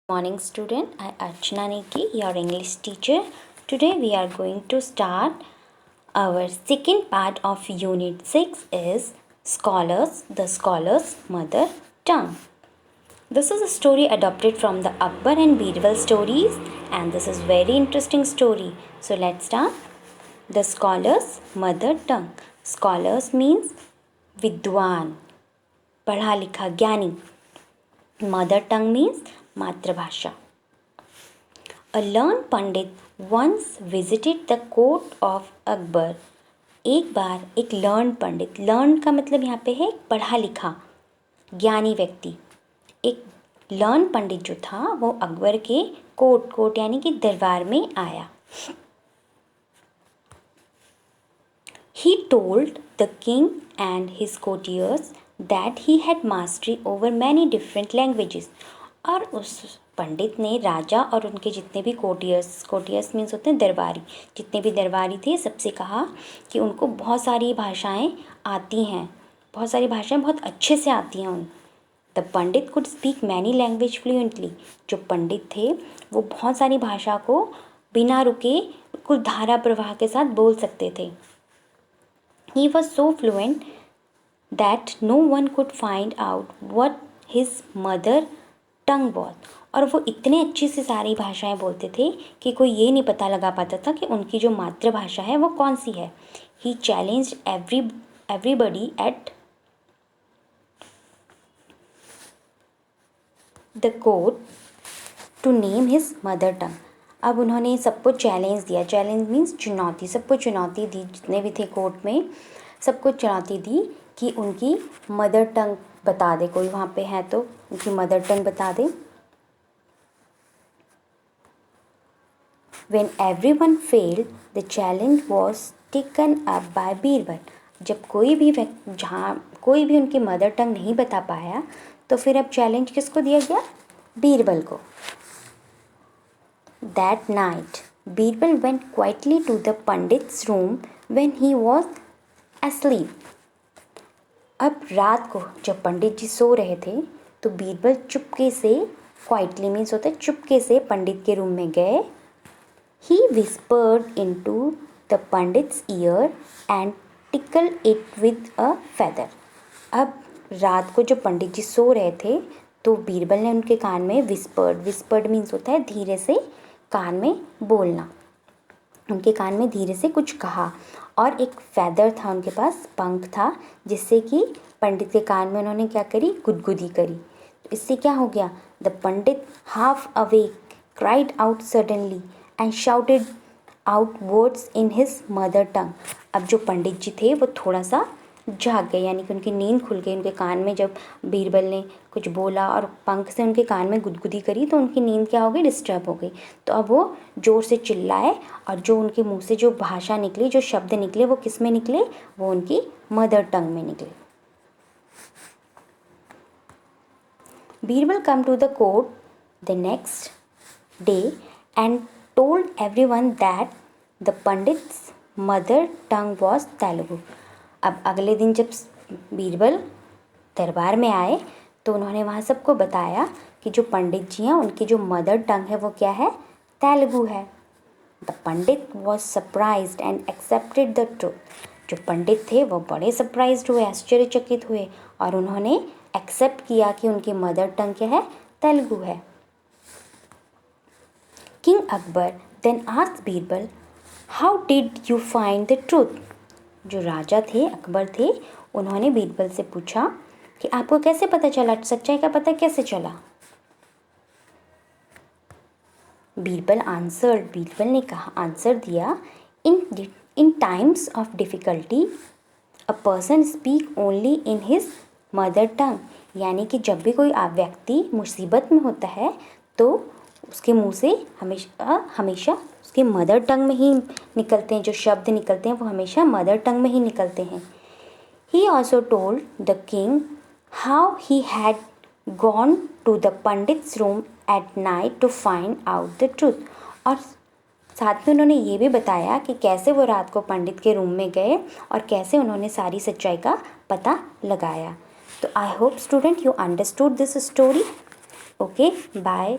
Morning student, I Archana Neki, your English teacher. Today we are going to start our second part of unit 6 is Scholars, the Scholar's Mother Tongue. This is a story adopted from the Akbar and Birbal stories and this is very interesting story. So let's start. The Scholar's Mother Tongue. Scholars means Vidwan, पढ़ा लिखा ज्ञानी. Mother tongue means मातृभाषा. A learned Pandit once visited the court of Akbar. एक बार एक learned पंडित, learned का मतलब यहाँ पे है पढ़ा लिखा ज्ञानी व्यक्ति. एक learned पंडित जो था वो अकबर के कोर्ट यानी कि दरबार में आया. He told the king and his courtiers that he had mastery over many different languages. और उस पंडित ने राजा और उनके जितने भी कोर्टियर्स मीन्स होते हैं दरबारी, जितने भी दरबारी थे सबसे कहा कि उनको बहुत सारी भाषाएं आती हैं, बहुत सारी भाषाएं बहुत अच्छे से आती हैं. The Pandit could speak many language fluently. जो पंडित थे वो बहुत सारी भाषा को बिना रुके कुछ धारा प्रवाह के साथ बोल सकते थे. He was so fluent that no one could find out what his mother tongue was. और वो इतने अच्छी से सारी भाषाएं बोलते थे कि कोई ये नहीं पता लगा पाता था कि उनकी जो मातृभाषा है वो कौन सी है. He challenged everybody at the court to name his mother tongue. अब उन्होंने सबको चैलेंज दिया. चैलेंज मीन्स चुनौती. सबको चुनौती दी, जितने भी थे कोर्ट में सबको चुनौती दी कि उनकी मदर टंग बता दे. कोई वहाँ पे है तो उनकी मदर टंग बता दे. When everyone failed, the challenge was taken up by Birbal. जब कोई भी उनकी मदर टंग नहीं बता पाया तो फिर अब चैलेंज किसको दिया गया? बीरबल को. That night, Birbal went quietly to the Pandit's room when he was asleep. अब रात को जब पंडित जी सो रहे थे तो बीरबल चुपके से, क्वाइटली मीन्स होता है चुपके से, पंडित के रूम में गए. He whispered into the Pandit's ear and tickled it with a feather. अब रात को जब पंडित जी सो रहे थे तो बीरबल ने उनके कान में विस्पर्ड मीन्स होता है धीरे से कान में बोलना. उनके कान में धीरे से कुछ कहा और एक फैदर था उनके पास, पंख था, जिससे कि पंडित के कान में उन्होंने क्या करी? गुदगुदी करी. तो इससे क्या हो गया? The Pandit half awake cried out suddenly and shouted out words in his mother टंग. अब जो पंडित जी थे वो थोड़ा सा जाग गए, यानी कि उनकी नींद खुल गई. उनके कान में जब बीरबल ने कुछ बोला और पंख से उनके कान में गुदगुदी करी तो उनकी नींद क्या हो गई? डिस्टर्ब हो गई. तो अब वो ज़ोर से चिल्लाए और जो उनके मुंह से जो भाषा निकली, जो शब्द निकले, वो किस में निकले? वो उनकी मदर टंग में निकले. Birbal come to the court the next day and told everyone that the pundits mother tongue was Telugu. अब अगले दिन जब बीरबल दरबार में आए तो उन्होंने वहाँ सबको बताया कि जो पंडित जी हैं उनकी जो मदर टंग है वो क्या है? तेलुगु है. The Pandit was surprised and accepted the truth. जो पंडित थे वो बड़े सरप्राइज्ड हुए, आश्चर्यचकित हुए और उन्होंने एक्सेप्ट किया कि उनकी मदर टंग क्या है? तेलुगु है. King Akbar then asked Birbal, how did you find the truth. जो राजा थे, अकबर थे, उन्होंने बीरबल से पूछा कि आपको कैसे पता चला, सच्चाई का पता कैसे चला? बीरबल ने कहा, आंसर दिया, in times of difficulty a person speak only in his mother tongue. यानी कि जब भी कोई व्यक्ति मुसीबत में होता है तो उसके मुंह से हमेशा उसके मदर टंग में ही निकलते हैं, जो शब्द निकलते हैं वो हमेशा मदर टंग में ही निकलते हैं. He also told the king how he had gone to the pandit's room at night to find out the truth. और साथ में उन्होंने ये भी बताया कि कैसे वो रात को पंडित के रूम में गए और कैसे उन्होंने सारी सच्चाई का पता लगाया. तो I hope student you understood this story. Okay, bye.